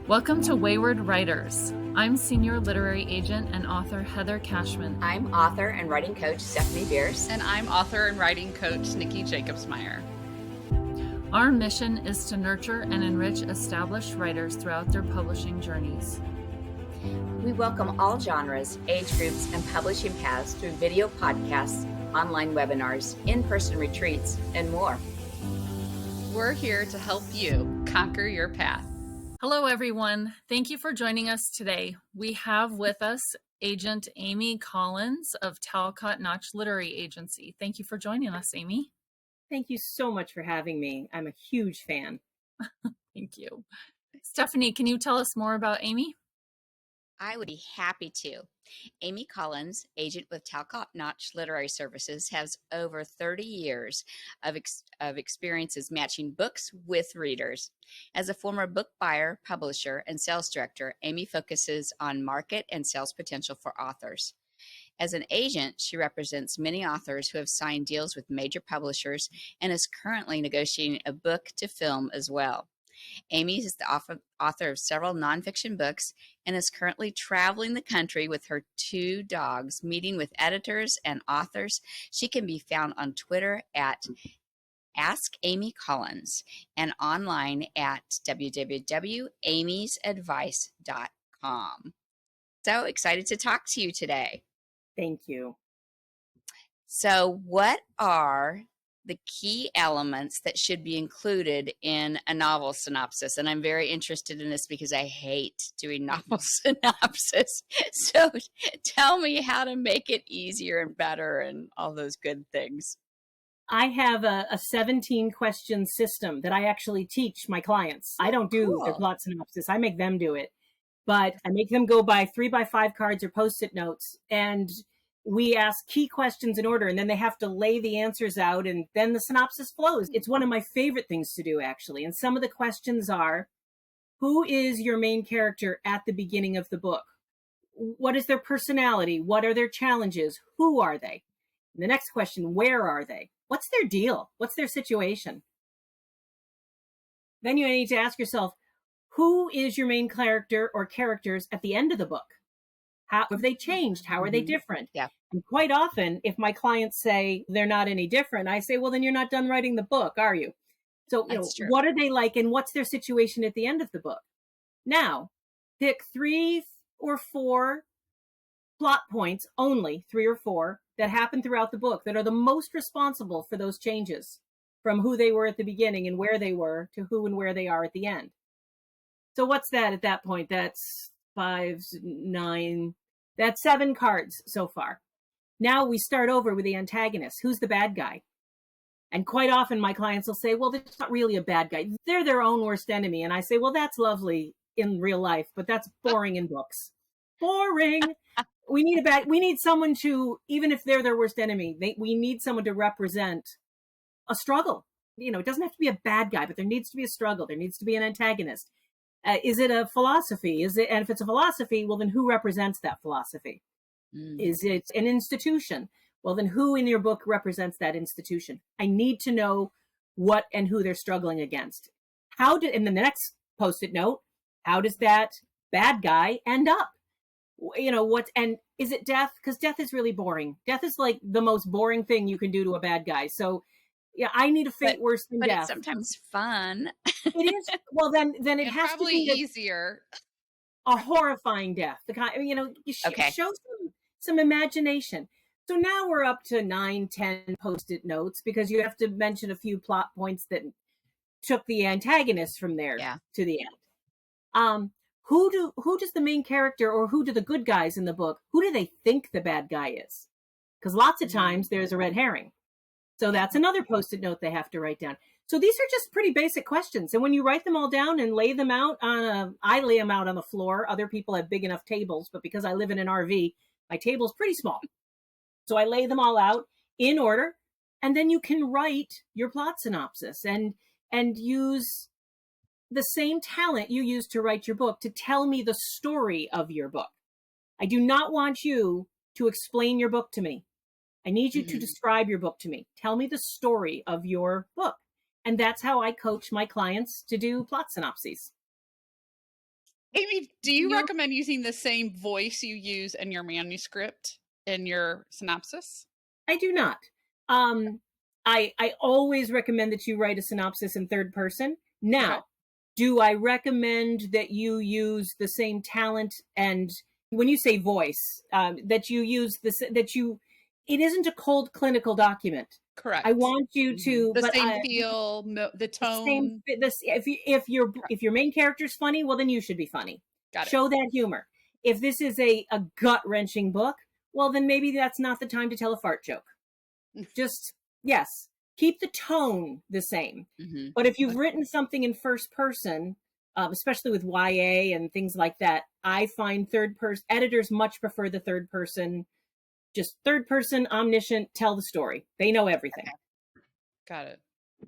Welcome to Wayward Writers. I'm senior literary agent and author Heather Cashman. I'm author and writing coach Stephanie Bierce. And I'm author and writing coach Nicki Jacobsmeyer. Our mission is to nurture and enrich established writers throughout their publishing journeys. We welcome all genres, age groups, and publishing paths through video podcasts, online webinars, in-person retreats, and more. We're here to help you conquer your path. Hello, everyone. Thank you for joining us today. We have with us agent Amy Collins of Talcott Notch Literary Agency. Thank you for joining us, Amy. Thank you so much for having me. I'm a huge fan. Thank you. Stephanie, can you tell us more about Amy? I would be happy to. Amy Collins, agent with Talcott Notch Literary Services, has over 30 years of experiences matching books with readers. As a former book buyer, publisher, and sales director, Amy focuses on market and sales potential for authors. As an agent, she represents many authors who have signed deals with major publishers and is currently negotiating a book to film as well. Amy is the author of several nonfiction books and is currently traveling the country with her 2 dogs, meeting with editors and authors. She can be found on Twitter at Ask Amy Collins and online at www.amysadvice.com. So excited to talk to you today. Thank you. So what are the key elements that should be included in a novel synopsis? And I'm very interested in this because I hate doing novel synopsis. So tell me how to make it easier and better and all those good things. I have a 17-question system that I actually teach my clients. I don't do their plot synopsis. I make them do it. But I make them go by 3x5 cards or Post-it notes. And we ask key questions in order, and then they have to lay the answers out, and then the synopsis flows. It's one of my favorite things to do, actually. And some of the questions are, who is your main character at the beginning of the book? What is their personality? What are their challenges? Who are they? And the next question, where are they? What's their deal? What's their situation? Then you need to ask yourself, who is your main character or characters at the end of the book? How have they changed? How are they different? Yeah. And quite often, if my clients say they're not any different, I say, well, then you're not done writing the book, are you? So, what are they like and what's their situation at the end of the book? Now, pick 3 or 4 plot points, only 3 or 4, that happen throughout the book that are the most responsible for those changes from who they were at the beginning and where they were to who and where they are at the end. So what's that at that point? That's 5, 9... That's 7 cards so far. Now we start over with the antagonist. Who's the bad guy? And quite often my clients will say, well, they're not really a bad guy. They're their own worst enemy. And I say, well, that's lovely in real life, but that's boring in books. Boring. We need someone to, even if they're their worst enemy, we need someone to represent a struggle. It doesn't have to be a bad guy, but there needs to be a struggle. There needs to be an antagonist. Is it a philosophy? And if it's a philosophy, well, then who represents that philosophy? Is it an institution? Well, then who in your book represents that institution? I need to know what and who they're struggling against. And then the next Post-it note, how does that bad guy end up? And is it death? Because death is really boring. Death is like the most boring thing you can do to a bad guy. So yeah, I need a fate worse than death. But it's sometimes fun. It is. Well, then it has probably to be easier. A horrifying death. The kind, show some imagination. So now we're up to 9, 10 Post-it notes because you have to mention a few plot points that took the antagonist from there to the end. Who does the main character or who do the good guys in the book? Who do they think the bad guy is? Because lots of times there's a red herring. So that's another Post-it note they have to write down. So these are just pretty basic questions. And when you write them all down and lay them out I lay them out on the floor. Other people have big enough tables, but because I live in an RV, my table's pretty small. So I lay them all out in order, and then you can write your plot synopsis and use the same talent you use to write your book to tell me the story of your book. I do not want you to explain your book to me. I need you to describe your book to me. Tell me the story of your book. And that's how I coach my clients to do plot synopses. Amy, do you recommend using the same voice you use in your manuscript in your synopsis? I do not. I always recommend that you write a synopsis in third person. Now, okay. Do I recommend that you use the same talent, and when you say voice, that you use this, it isn't a cold clinical document. Correct. I want you to the same feel, the tone. If your main character's funny, well, then you should be funny. Got it. Show that humor. If this is a gut wrenching book, well, then maybe that's not the time to tell a fart joke. Just, yes, keep the tone the same. Mm-hmm. But if you've written something in first person, especially with YA and things like that, I find third person editors much prefer the third person. Just third person, omniscient, tell the story. They know everything. Okay. Got it.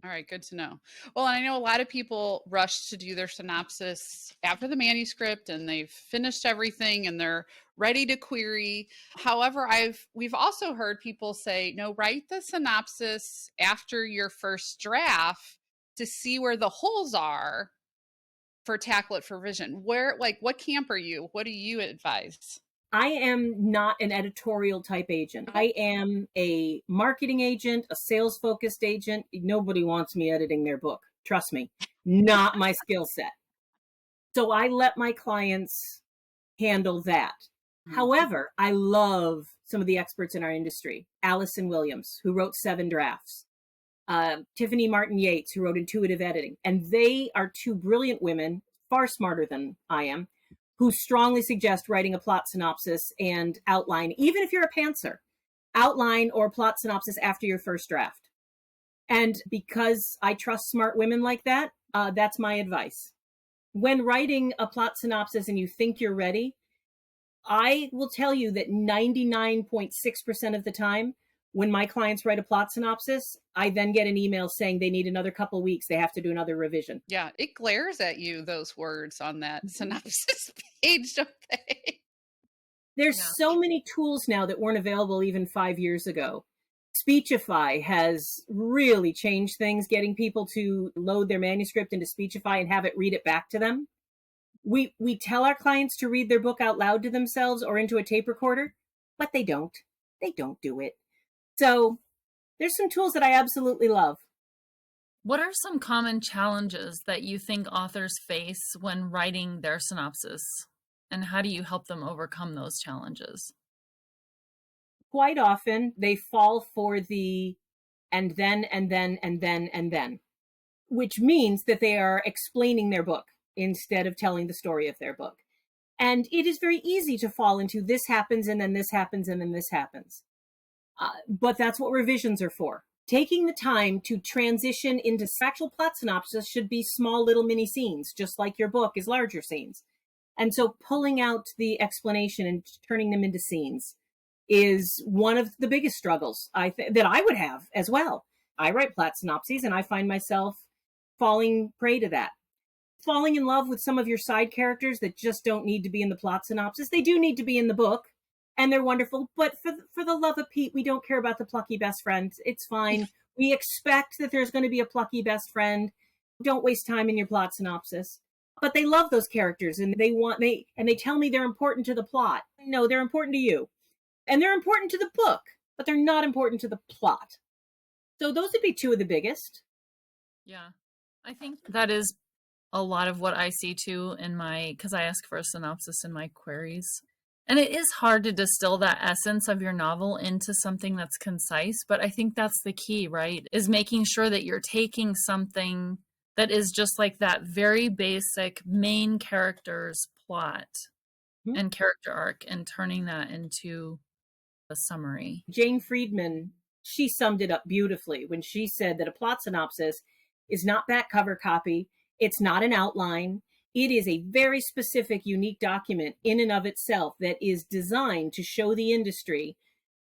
All right, good to know. Well, I know a lot of people rush to do their synopsis after the manuscript and they've finished everything and they're ready to query. However, we've also heard people say, no, write the synopsis after your first draft to see where the holes are for tackle it for revision. What camp are you? What do you advise? I am not an editorial type agent. I am a marketing agent, a sales focused agent. Nobody wants me editing their book. Trust me, not my skill set. So I let my clients handle that. Mm-hmm. However, I love some of the experts in our industry. Allison Williams, who wrote 7 drafts. Tiffany Martin Yates, who wrote Intuitive Editing. And they are 2 brilliant women, far smarter than I am, who strongly suggest writing a plot synopsis and outline, even if you're a pantser, outline or plot synopsis after your first draft. And because I trust smart women like that, that's my advice. When writing a plot synopsis and you think you're ready, I will tell you that 99.6% of the time, when my clients write a plot synopsis, I then get an email saying they need another couple of weeks. They have to do another revision. Yeah, it glares at you, those words on that synopsis page, don't they? There's so many tools now that weren't available even 5 years ago. Speechify has really changed things, getting people to load their manuscript into Speechify and have it read it back to them. We tell our clients to read their book out loud to themselves or into a tape recorder, but they don't. They don't do it. So there's some tools that I absolutely love. What are some common challenges that you think authors face when writing their synopsis? And how do you help them overcome those challenges? Quite often they fall for the and then, which means that they are explaining their book instead of telling the story of their book. And it is very easy to fall into this happens and then this happens and then this happens. But that's what revisions are for. Taking the time to transition into actual plot synopsis should be small little mini scenes, just like your book is larger scenes. And so pulling out the explanation and turning them into scenes is one of the biggest struggles that I would have as well. I write plot synopses and I find myself falling prey to that. Falling in love with some of your side characters that just don't need to be in the plot synopsis. They do need to be in the book. And they're wonderful, but for the love of Pete, we don't care about the plucky best friend. It's fine. We expect that there's going to be a plucky best friend. Don't waste time in your plot synopsis. But they love those characters, and they tell me they're important to the plot. No, they're important to you, and they're important to the book, but they're not important to the plot. So those would be 2 of the biggest. Yeah, I think that is a lot of what I see too because I ask for a synopsis in my queries. And it is hard to distill that essence of your novel into something that's concise, but I think that's the key, right? Is making sure that you're taking something that is just like that very basic main character's plot and character arc and turning that into a summary. Jane Friedman, she summed it up beautifully when she said that a plot synopsis is not back cover copy. It's not an outline. It is a very specific, unique document in and of itself that is designed to show the industry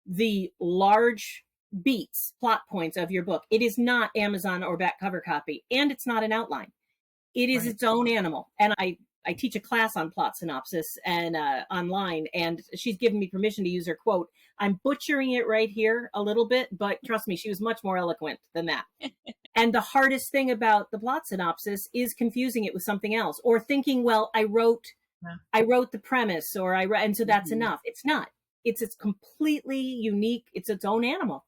the large beats, plot points of your book. It is not Amazon or back cover copy, and it's not an outline. It is its own animal. And I teach a class on plot synopsis and online, and she's given me permission to use her quote. I'm butchering it right here a little bit, but trust me, she was much more eloquent than that. And the hardest thing about the plot synopsis is confusing it with something else or thinking, well, I wrote Yeah. I wrote the premise, or and so that's enough. It's not. It's completely unique. It's its own animal.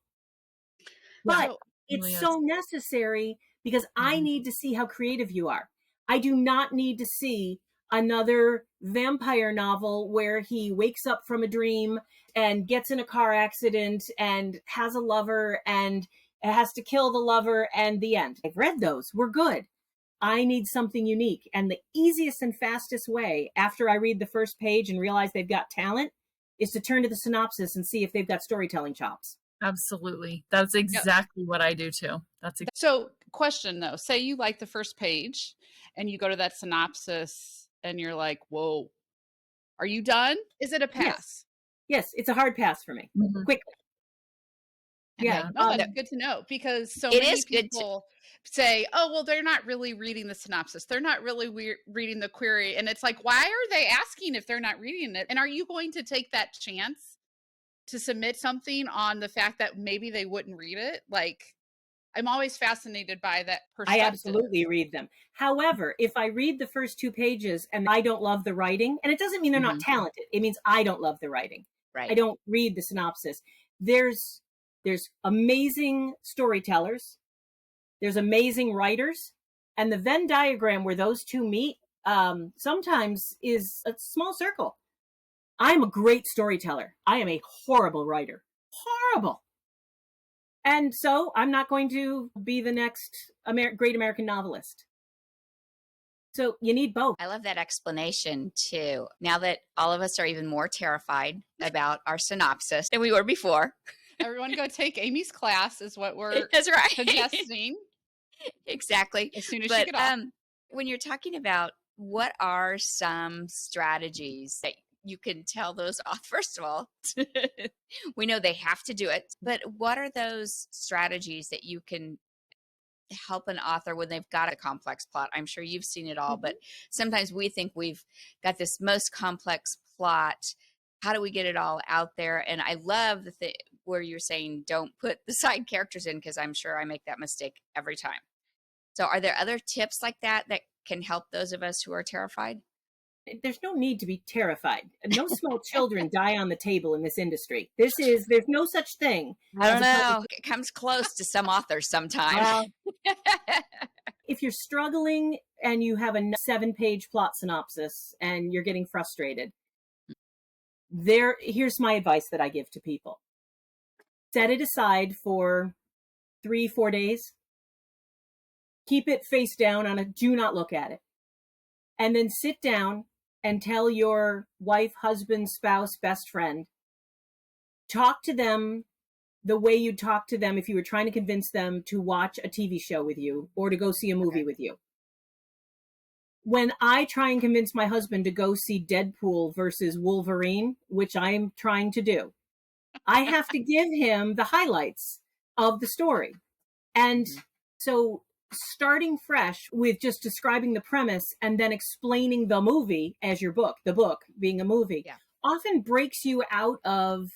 Yeah. But So, Really it's is. so necessary because I need to see how creative you are. I do not need to see another vampire novel where he wakes up from a dream and gets in a car accident and has a lover and has to kill the lover and the end. I've read those. We're good. I need something unique. And the easiest and fastest way after I read the first page and realize they've got talent is to turn to the synopsis and see if they've got storytelling chops. Absolutely. That's exactly what I do too. So, question though, say you like the first page and you go to that synopsis and you're like, whoa, are you done? Is it a pass? Yes, it's a hard pass for me. Quickly. Yeah. No, that's good to know, because so It many is good people say, oh, well, they're not really reading the synopsis. They're not really reading the query. And it's like, why are they asking if they're not reading it? And are you going to take that chance to submit something on the fact that maybe they wouldn't read it? Like, I'm always fascinated by that perspective. I absolutely read them. However, if I read the first 2 pages and I don't love the writing, and it doesn't mean they're not talented, it means I don't love the writing. Right. I don't read the synopsis. There's amazing storytellers, there's amazing writers, and the Venn diagram where those two meet sometimes is a small circle. I'm a great storyteller. I am a horrible writer. Horrible. And so I'm not going to be the next great American novelist. So you need both. I love that explanation too. Now that all of us are even more terrified about our synopsis than we were before. Everyone go take Amy's class is what we're That's right. suggesting. Exactly. As soon as you get off. When you're talking about what are some strategies that you can tell those off, first of all, we know they have to do it, but what are those strategies that you can help an author when they've got a complex plot? I'm sure you've seen it all, but sometimes we think we've got this most complex plot. How do we get it all out there? And I love where you're saying don't put the side characters in, because I'm sure I make that mistake every time. So are there other tips like that can help those of us who are terrified? There's no need to be terrified. No small children die on the table in this industry. There's no such thing. I don't know. It comes close to some authors sometimes. Well, if you're struggling and you have a 7-page plot synopsis and you're getting frustrated, here's my advice that I give to people. Set it aside for 3-4 days. Keep it face down do not look at it. And then sit down and tell your wife, husband, spouse, best friend, talk to them the way you'd talk to them if you were trying to convince them to watch a TV show with you or to go see a movie with you. When I try and convince my husband to go see Deadpool versus Wolverine, which I'm trying to do, I have to give him the highlights of the story. And so starting fresh with just describing the premise and then explaining the movie as your book, the book being a movie, often breaks you out of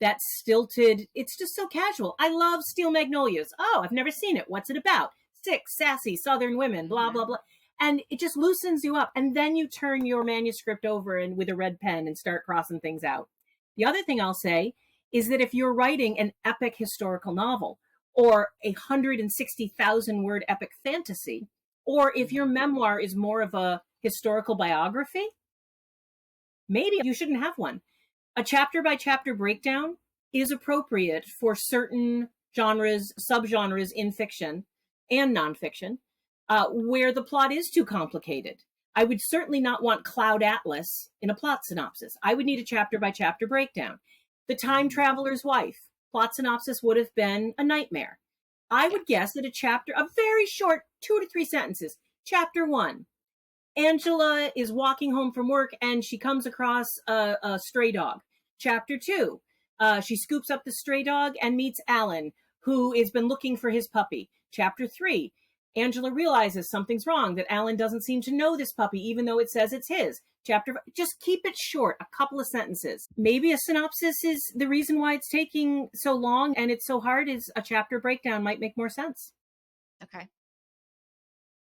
that stilted, it's just so casual. I love Steel Magnolias. Oh, I've never seen it. What's it about? 6 sassy Southern women, blah, blah, blah. And it just loosens you up. And then you turn your manuscript over and with a red pen and start crossing things out. The other thing I'll say is that if you're writing an epic historical novel, or 160,000 word epic fantasy, or if your memoir is more of a historical biography, maybe you shouldn't have one. A chapter by chapter breakdown is appropriate for certain genres, subgenres in fiction and nonfiction, where the plot is too complicated. I would certainly not want Cloud Atlas in a plot synopsis. I would need a chapter by chapter breakdown. The Time Traveler's Wife, plot synopsis would have been a nightmare. I would guess that a very short 2 to 3 sentences. Chapter 1, Angela is walking home from work and she comes across a stray dog. Chapter 2, she scoops up the stray dog and meets Alan, who has been looking for his puppy. Chapter 3, Angela realizes something's wrong, that Alan doesn't seem to know this puppy, even though it says it's his. Just keep it short, a couple of sentences. Maybe a synopsis is the reason why it's taking so long and it's so hard, is a chapter breakdown might make more sense. Okay.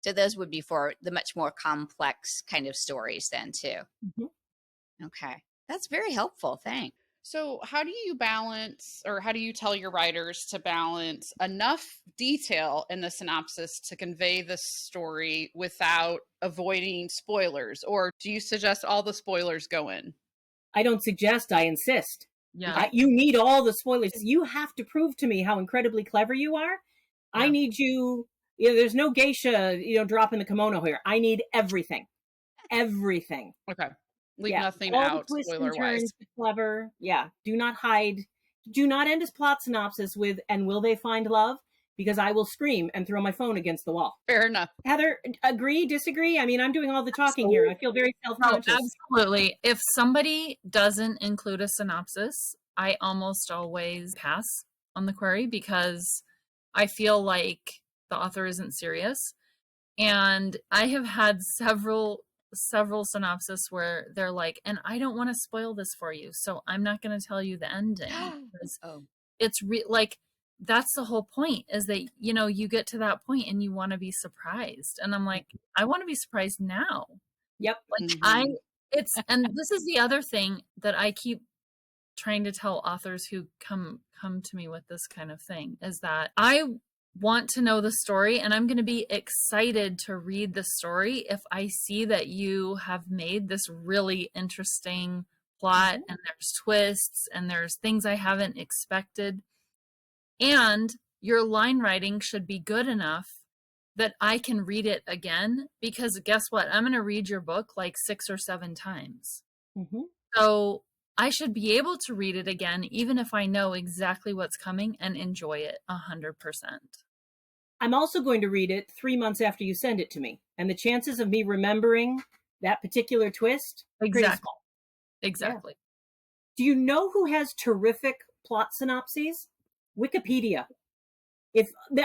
So those would be for the much more complex kind of stories then too. Mm-hmm. Okay. That's very helpful. Thanks. So, how do you balance, or how do you tell your writers to balance enough detail in the synopsis to convey the story without avoiding spoilers? Or do you suggest all the spoilers go in? I don't suggest, I insist. Yeah. You need all the spoilers. You have to prove to me how incredibly clever you are. Yeah. I need you, there's no geisha, dropping the kimono here. I need everything. Everything. Okay. Leave Yeah. nothing all out, the twists spoiler and wise. turns, clever. Yeah. Do not hide. Do not end his plot synopsis with, and will they find love? Because I will scream and throw my phone against the wall. Fair enough. Heather, agree, disagree? I mean, I'm doing all the talking here. I feel very self-conscious. No, absolutely. If somebody doesn't include a synopsis, I almost always pass on the query because I feel like the author isn't serious. And I have had several synopsis where they're like, and I don't want to spoil this for you, so I'm not going to tell you the ending. It's like, that's the whole point, is that, you get to that point and you want to be surprised. And I'm like, I want to be surprised now. Yep. Like and this is the other thing that I keep trying to tell authors who come to me with this kind of thing, is that I want to know the story, and I'm going to be excited to read the story if I see that you have made this really interesting plot and there's twists and there's things I haven't expected. And your line writing should be good enough that I can read it again, because guess what? I'm going to read your book like 6 or 7 times. Mm-hmm. So I should be able to read it again, even if I know exactly what's coming, and enjoy it 100%. I'm also going to read it 3 months after you send it to me. And the chances of me remembering that particular twist, pretty small. Exactly. Yeah. Do you know who has terrific plot synopses? Wikipedia.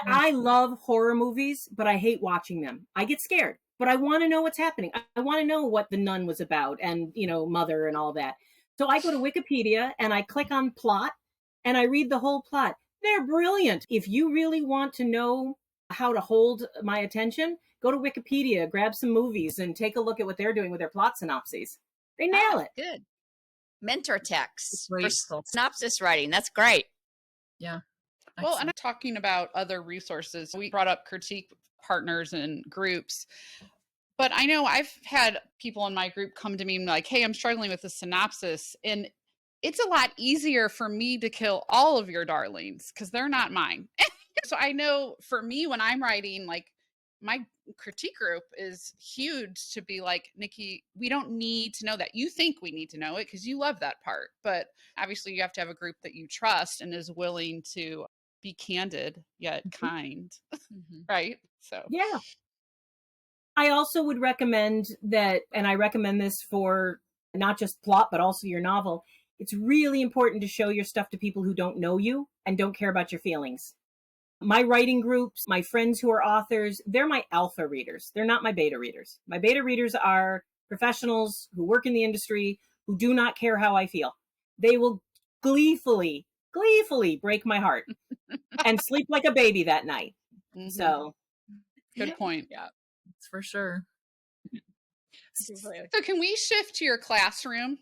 I love horror movies, but I hate watching them. I get scared, but I want to know what's happening. I want to know what The Nun was about, and, Mother and all that. So I go to Wikipedia and I click on plot and I read the whole plot. They're brilliant. If you really want to know how to hold my attention, go to Wikipedia, grab some movies, and take a look at what they're doing with their plot synopses. They nail it. Good. Mentor texts for synopsis writing. That's great. Yeah. Well, and I'm talking about other resources. We brought up critique partners and groups, but I know I've had people in my group come to me and be like, hey, I'm struggling with the synopsis. And it's a lot easier for me to kill all of your darlings because they're not mine. So I know for me, when I'm writing, like, my critique group is huge to be like, Nicki, we don't need to know that. You think we need to know it because you love that part. But obviously you have to have a group that you trust and is willing to be candid yet kind. Right? So yeah. I also would recommend that, and I recommend this for not just plot, but also your novel. It's really important to show your stuff to people who don't know you and don't care about your feelings. My writing groups, my friends who are authors, they're my alpha readers. They're not my beta readers. My beta readers are professionals who work in the industry, who do not care how I feel. They will gleefully break my heart and sleep like a baby that night. So good point. Yeah, it's for sure. So can we shift to your classroom?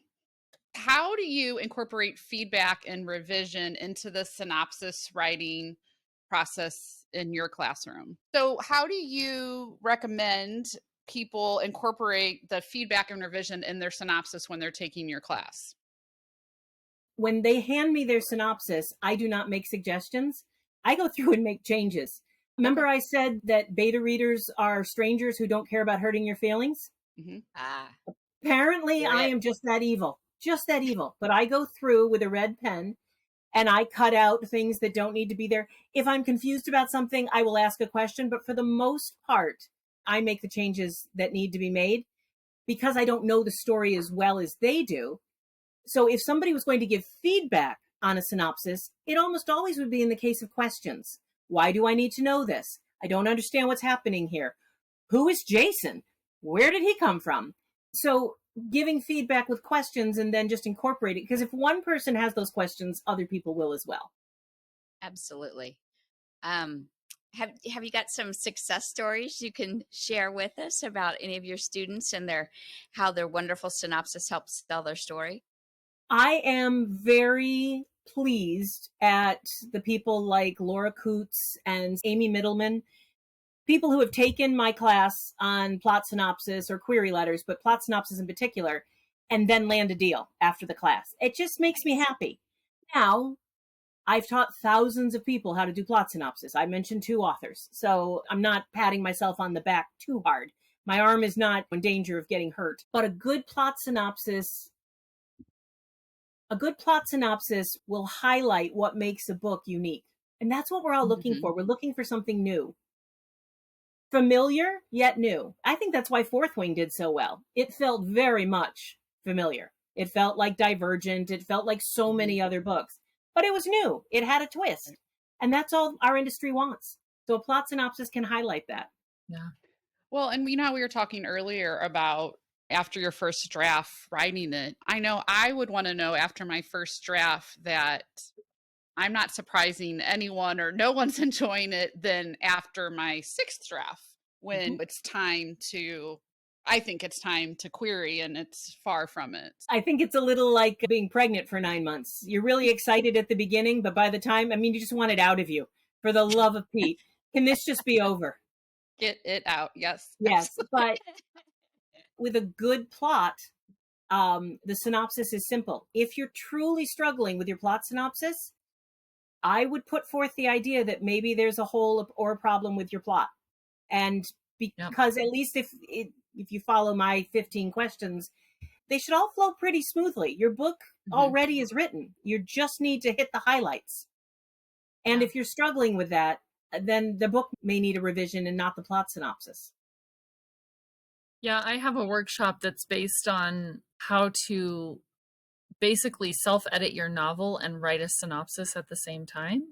How do you incorporate feedback and revision into the synopsis writing process in your classroom? So how do you recommend people incorporate the feedback and revision in their synopsis when they're taking your class? When they hand me their synopsis, I do not make suggestions. I go through and make changes. Remember I said that beta readers are strangers who don't care about hurting your feelings? Apparently, I am just that evil. But I go through with a red pen and I cut out things that don't need to be there. If I'm confused about something, I will ask a question. But for the most part, I make the changes that need to be made because I don't know the story as well as they do. So if somebody was going to give feedback on a synopsis, it almost always would be in the case of questions. Why do I need to know this? I don't understand what's happening here. Who is Jason? Where did he come from? So giving feedback with questions and then just incorporate it. Because if one person has those questions, other people will as well. Absolutely. Have you got some success stories you can share with us about any of your students and how their wonderful synopsis helps tell their story? I am very pleased at the people like Laura Coots and Amy Middleman, people who have taken my class on plot synopsis or query letters, but plot synopsis in particular, and then land a deal after the class. It just makes me happy. Now, I've taught thousands of people how to do plot synopsis. I mentioned 2 authors, so I'm not patting myself on the back too hard. My arm is not in danger of getting hurt. But a good plot synopsis will highlight what makes a book unique. And that's what we're all looking for. We're looking for something new. Familiar, yet new. I think that's why Fourth Wing did so well. It felt very much familiar. It felt like Divergent. It felt like so many other books. But it was new. It had a twist. And that's all our industry wants. So a plot synopsis can highlight that. Yeah. Well, and we were talking earlier about after your first draft writing it. I know I would want to know after my first draft that I'm not surprising anyone or no one's enjoying it than after my 6th draft when it's time to, I think it's time to query and it's far from it. I think it's a little like being pregnant for 9 months. You're really excited at the beginning, but by the time, you just want it out of you. For the love of Pete, can this just be over? Get it out. Yes. Yes. But with a good plot, the synopsis is simple. If you're truly struggling with your plot synopsis, I would put forth the idea that maybe there's a hole or a problem with your plot. And because at least if you follow my 15 questions, they should all flow pretty smoothly. Your book already is written. You just need to hit the highlights. And if you're struggling with that, then the book may need a revision and not the plot synopsis. Yeah, I have a workshop that's based on how to basically self-edit your novel and write a synopsis at the same time.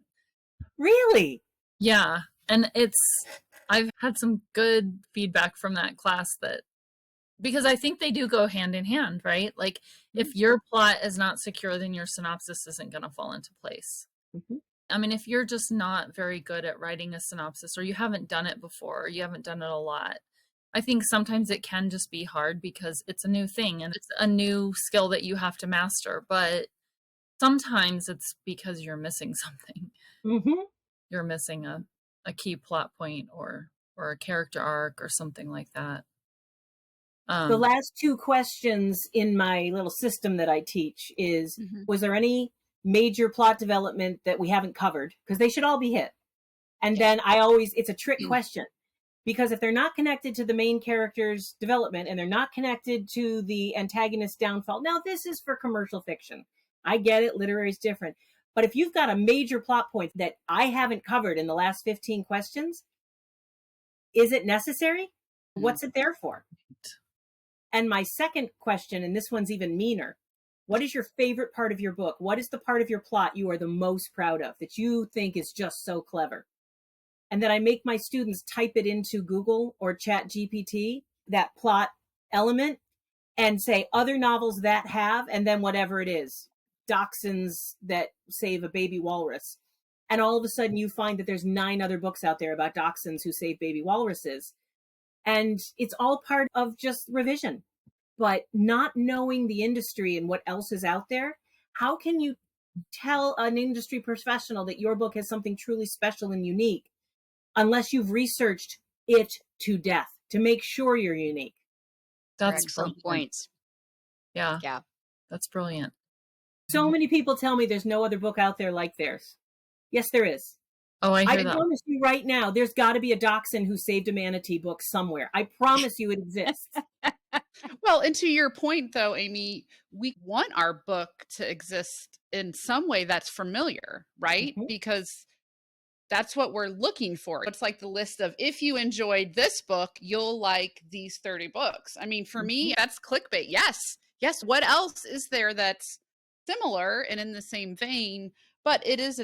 Really? Yeah. And I've had some good feedback from that class because I think they do go hand in hand, right? Like if your plot is not secure, then your synopsis isn't going to fall into place. If you're just not very good at writing a synopsis or you haven't done it before, or you haven't done it a lot, I think sometimes it can just be hard because it's a new thing and it's a new skill that you have to master. But sometimes it's because you're missing something. You're missing a key plot point or a character arc or something like that. The last 2 questions in my little system that I teach is, was there any major plot development that we haven't covered? Because they should all be hit. And then it's a trick question. Because if they're not connected to the main character's development and they're not connected to the antagonist's downfall, now this is for commercial fiction. I get it, literary is different. But if you've got a major plot point that I haven't covered in the last 15 questions, is it necessary? What's it there for? And my second question, and this one's even meaner, what is your favorite part of your book? What is the part of your plot you are the most proud of that you think is just so clever? And then I make my students type it into Google or Chat GPT, that plot element, and say other novels that have, and then whatever it is, dachshunds that save a baby walrus. And all of a sudden you find that there's 9 other books out there about dachshunds who save baby walruses. And it's all part of just revision. But not knowing the industry and what else is out there, how can you tell an industry professional that your book has something truly special and unique unless you've researched it to death to make sure you're unique? That's excellent points. Yeah. That's brilliant. So many people tell me there's no other book out there like theirs. Yes, there is. Oh, I hear that. I promise you right now, there's got to be a dachshund who saved a manatee book somewhere. I promise you it exists. Well, and to your point, though, Amy, we want our book to exist in some way that's familiar, right? Because that's what we're looking for. It's like the list of, if you enjoyed this book, you'll like these 30 books. For me, that's clickbait. Yes. What else is there that's similar and in the same vein? But it is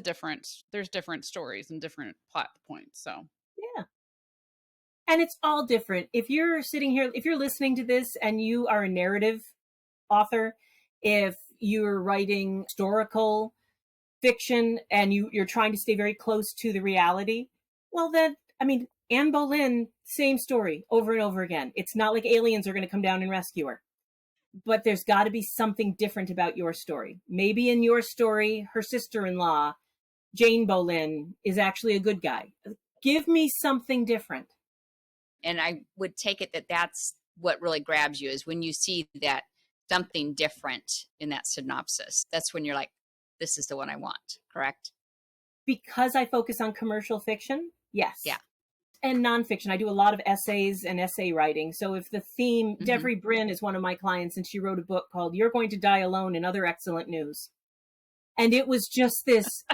there's different stories and different plot points. So, yeah. And it's all different. If you're sitting here, if you're listening to this and you are a narrative author, if you're writing historical fiction and you're trying to stay very close to the reality, Well, then, I mean, Anne Boleyn, same story over and over again. It's not like aliens are going to come down and rescue her. But there's got to be something different about your story. Maybe in your story, her sister-in-law, Jane Boleyn, is actually a good guy. Give me something different. And I would take it that that's what really grabs you, is when you see that something different in that synopsis. That's when you're like, this is the one I want, correct? Because I focus on commercial fiction, yes. Yeah. And nonfiction. I do a lot of essays and essay writing. So if the theme, Devery Brin is one of my clients, and she wrote a book called You're Going to Die Alone and Other Excellent News. And it was just this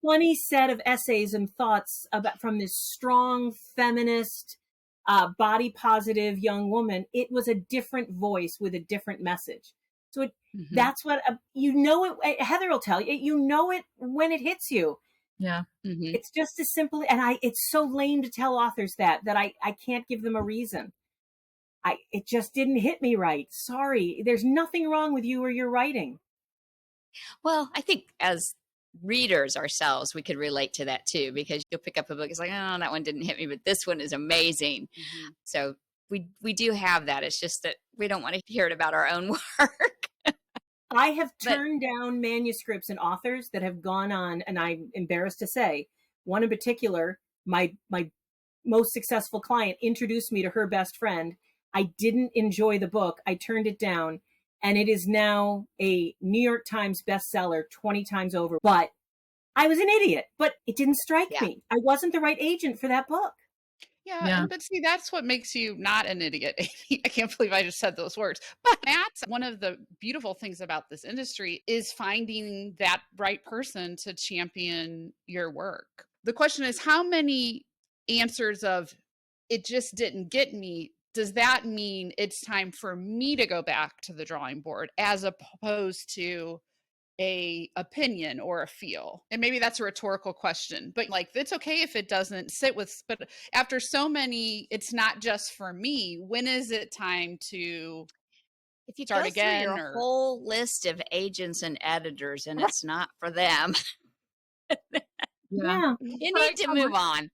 funny set of essays and thoughts about from this strong feminist, body positive young woman. It was a different voice with a different message. So that's what, Heather will tell you, you know it when it hits you. Yeah. It's just as simple. And it's so lame to tell authors that I can't give them a reason. It just didn't hit me right. Sorry. There's nothing wrong with you or your writing. Well, I think as readers ourselves, we could relate to that too, because you'll pick up a book. It's like, oh, that one didn't hit me, but this one is amazing. So we do have that. It's just that we don't want to hear it about our own work. I have turned down manuscripts and authors that have gone on, and I'm embarrassed to say, one in particular, my most successful client introduced me to her best friend. I didn't enjoy the book. I turned it down, and it is now a New York Times bestseller 20 times over. But I was an idiot, but it didn't strike me. I wasn't the right agent for that book. Yeah. But see, that's what makes you not an idiot, Amy. I can't believe I just said those words. But that's one of the beautiful things about this industry, is finding that right person to champion your work. The question is, how many answers of it just didn't get me, does that mean it's time for me to go back to the drawing board, as opposed to a opinion or a feel? And maybe that's a rhetorical question, but like, it's okay if it doesn't sit with, but after so many, it's not just for me. When is it time to if you start go again? Through your whole list of agents and editors, and it's not for them, you need to move on.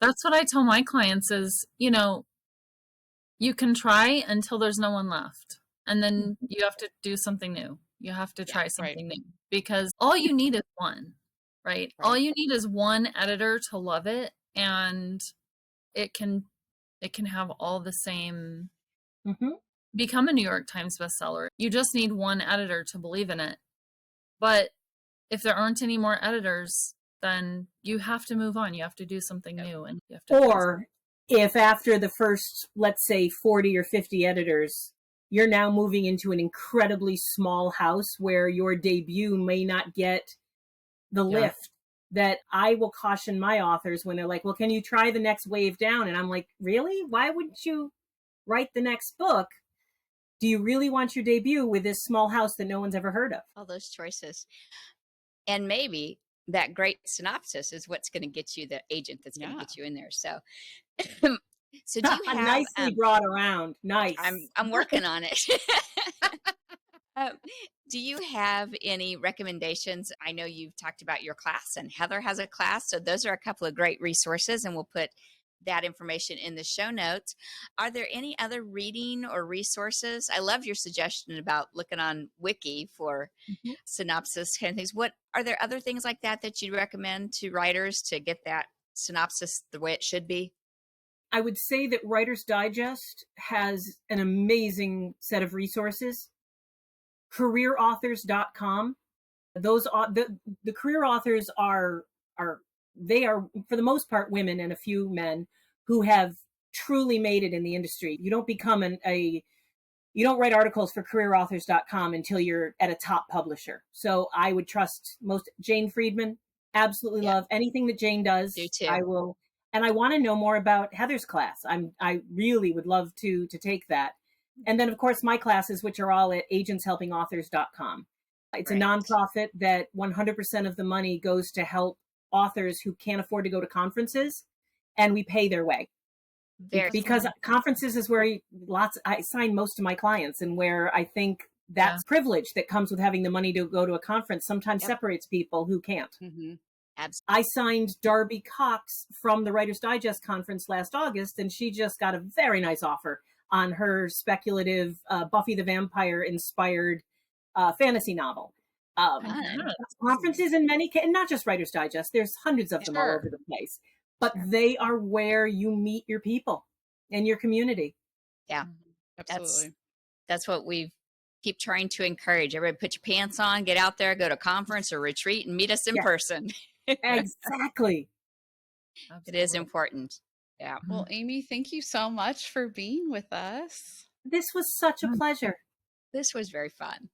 That's what I tell my clients is, you can try until there's no one left. And then you have to do something new. You have to try something new, because all you need is one, right? All you need is one editor to love it, and it can have all the same, become a New York Times bestseller. You just need one editor to believe in it. But if there aren't any more editors, then you have to move on. You have to do something new, and you have to. Or if after the first, let's say 40 or 50 editors, you're now moving into an incredibly small house where your debut may not get the lift that I will caution my authors when they're like, well, can you try the next wave down? And I'm like, really? Why wouldn't you write the next book? Do you really want your debut with this small house that no one's ever heard of? All those choices. And maybe that great synopsis is what's going to get you the agent that's going to get you in there. So so do you have nicely brought around? Nice. I'm working on it. Do you have any recommendations? I know you've talked about your class, and Heather has a class, so those are a couple of great resources, and we'll put that information in the show notes. Are there any other reading or resources? I love your suggestion about looking on Wiki for synopsis kind of things. What are there other things like that that you'd recommend to writers to get that synopsis the way it should be? I would say that Writer's Digest has an amazing set of resources. CareerAuthors.com. Those the career authors are for the most part women, and a few men who have truly made it in the industry. You don't become you don't write articles for CareerAuthors.com until you're at a top publisher. So I would trust Jane Friedman. Absolutely love anything that Jane does. Do too. I will. And I want to know more about Heather's class. I really would love to take that. And then, of course, my classes, which are all at agentshelpingauthors.com. It's a nonprofit that 100% of the money goes to help authors who can't afford to go to conferences, and we pay their way. Because conferences is where I sign most of my clients, and where I think that privilege that comes with having the money to go to a conference sometimes separates people who can't. Absolutely. I signed Darby Cox from the Writer's Digest conference last August, and she just got a very nice offer on her speculative Buffy the Vampire inspired fantasy novel. Conferences in many cases, and not just Writer's Digest, there's hundreds of them all over the place, but they are where you meet your people and your community. Yeah, absolutely. That's what we keep trying to encourage. Everybody put your pants on, get out there, go to a conference or retreat and meet us in person. Exactly. It is important. Yeah. Well, Amy, thank you so much for being with us. This was such a pleasure. This was very fun.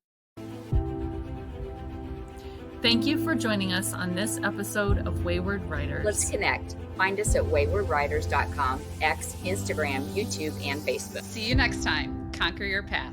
Thank you for joining us on this episode of Wayward Writers. Let's connect. Find us at waywardwriters.com, X, Instagram, YouTube, and Facebook. See you next time. Conquer your path.